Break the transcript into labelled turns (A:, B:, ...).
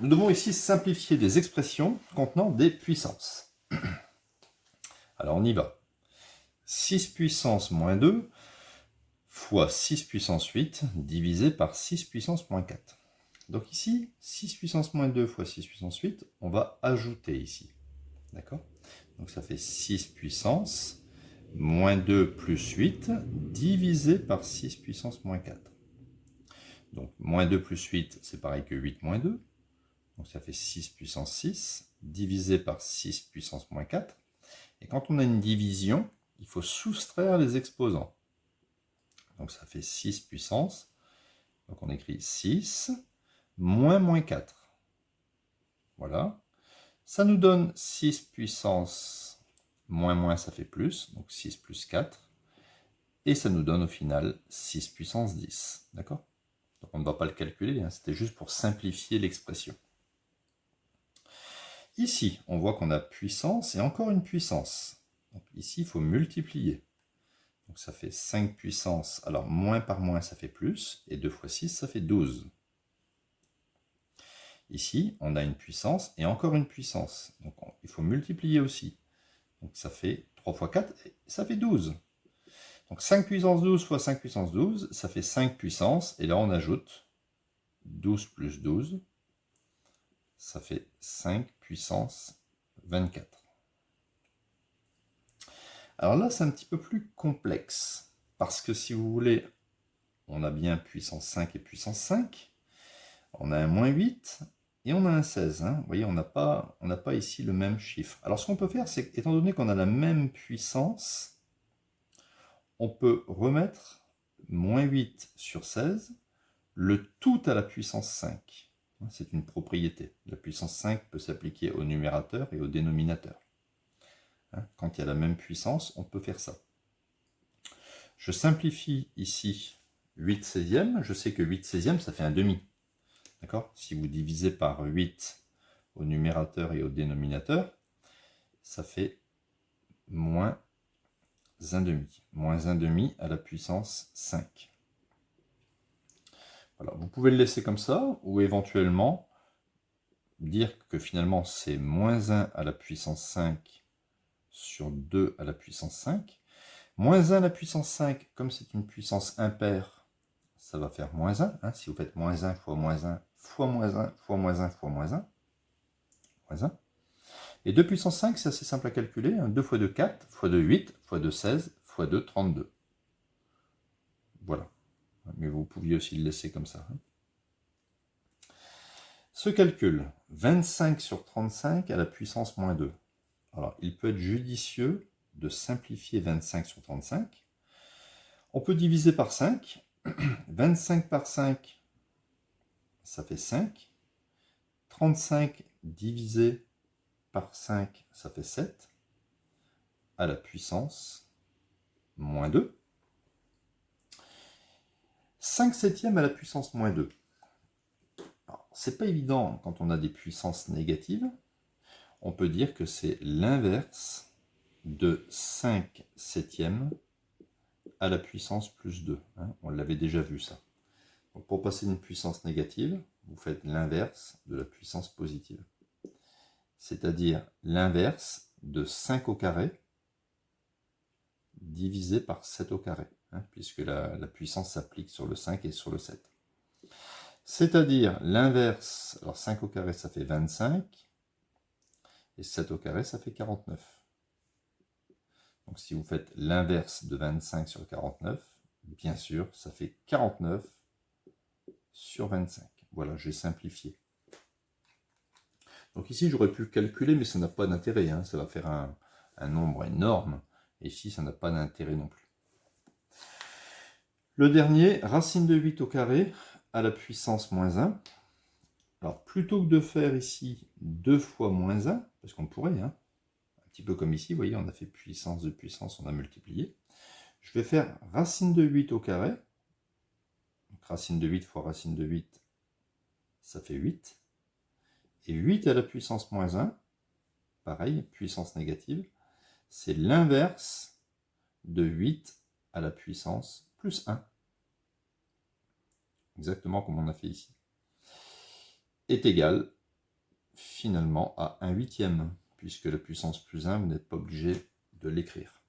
A: nous devons ici simplifier des expressions contenant des puissances. Alors on y va. 6 puissance moins 2 fois 6 puissance 8 divisé par 6 puissance moins 4. Donc ici, 6 puissance moins 2 fois 6 puissance 8, on va ajouter ici. D'accord? Donc ça fait 6 puissance moins 2 plus 8 divisé par 6 puissance moins 4. Donc moins 2 plus 8, c'est pareil que 8 moins 2. Donc ça fait 6 puissance 6 divisé par 6 puissance moins 4. Et quand on a une division, il faut soustraire les exposants. Donc ça fait 6 puissance. Donc on écrit 6 moins 4. Voilà. Ça nous donne 6 puissance moins, ça fait plus. Donc 6 plus 4. Et ça nous donne au final 6 puissance 10. D'accord? Donc on ne va pas le calculer, hein, c'était juste pour simplifier l'expression. Ici, on voit qu'on a puissance et encore une puissance. Donc ici, il faut multiplier. Donc ça fait 5 puissance. Alors moins par moins, ça fait plus. Et 2 fois 6, ça fait 12. Ici, on a une puissance et encore une puissance. Donc il faut multiplier aussi. Donc ça fait 3 fois 4, et ça fait 12. Donc 5 puissance 12 fois 5 puissance 12, ça fait 5 puissance. Et là, on ajoute 12 plus 12. Ça fait 5 puissance 24. Alors là, c'est un petit peu plus complexe. Parce que si vous voulez, on a bien puissance 5 et puissance 5. On a un moins 8 et on a un 16. Hein. Vous voyez, on n'a pas ici le même chiffre. Alors ce qu'on peut faire, c'est étant donné qu'on a la même puissance, on peut remettre moins 8 sur 16, le tout à la puissance 5. C'est une propriété. La puissance 5 peut s'appliquer au numérateur et au dénominateur. Quand il y a la même puissance, on peut faire ça. Je simplifie ici 8 16e. Je sais que 8 16e, ça fait un demi. D'accord? Si vous divisez par 8 au numérateur et au dénominateur, ça fait moins 1 demi. Moins 1 demi à la puissance 5. Voilà. Vous pouvez le laisser comme ça, ou éventuellement dire que finalement c'est moins 1 à la puissance 5 sur 2 à la puissance 5. Moins 1 à la puissance 5, comme c'est une puissance impaire, ça va faire moins 1. Hein, si vous faites moins 1 fois moins 1 fois moins 1 fois moins 1 fois moins 1. Moins 1. Et 2 puissance 5, c'est assez simple à calculer. 2 fois 2, 4, fois 2, 8, fois 2, 16, fois 2, 32. Voilà. Mais vous pouviez aussi le laisser comme ça. Ce calcul, 25 sur 35 à la puissance moins 2. Alors, il peut être judicieux de simplifier 25 sur 35. On peut diviser par 5. 25 par 5, ça fait 5. 35 divisé par 5, ça fait 7. À la puissance moins 2. 5 septièmes à la puissance moins 2. C'est pas évident quand on a des puissances négatives. On peut dire que c'est l'inverse de 5 septièmes à la puissance plus 2. Hein, on l'avait déjà vu ça. Donc pour passer d'une puissance négative, vous faites l'inverse de la puissance positive. C'est-à-dire l'inverse de 5 au carré divisé par 7 au carré. Hein, puisque la puissance s'applique sur le 5 et sur le 7. C'est-à-dire l'inverse, alors 5 au carré ça fait 25, et 7 au carré ça fait 49. Donc si vous faites l'inverse de 25 sur 49, bien sûr ça fait 49 sur 25. Voilà, j'ai simplifié. Donc ici j'aurais pu calculer, mais ça n'a pas d'intérêt, hein. Ça va faire un nombre énorme, et ici ça n'a pas d'intérêt non plus. Le dernier, racine de 8 au carré à la puissance moins 1. Alors, plutôt que de faire ici 2 fois moins 1, parce qu'on pourrait, hein, un petit peu comme ici, vous voyez, on a fait puissance de puissance, on a multiplié. Je vais faire racine de 8 au carré. Donc, racine de 8 fois racine de 8, ça fait 8. Et 8 à la puissance moins 1, pareil, puissance négative, c'est l'inverse de 8 à la puissance plus 1. Exactement comme on a fait ici. Est égal finalement à 1/8, puisque la puissance plus 1, vous n'êtes pas obligé de l'écrire.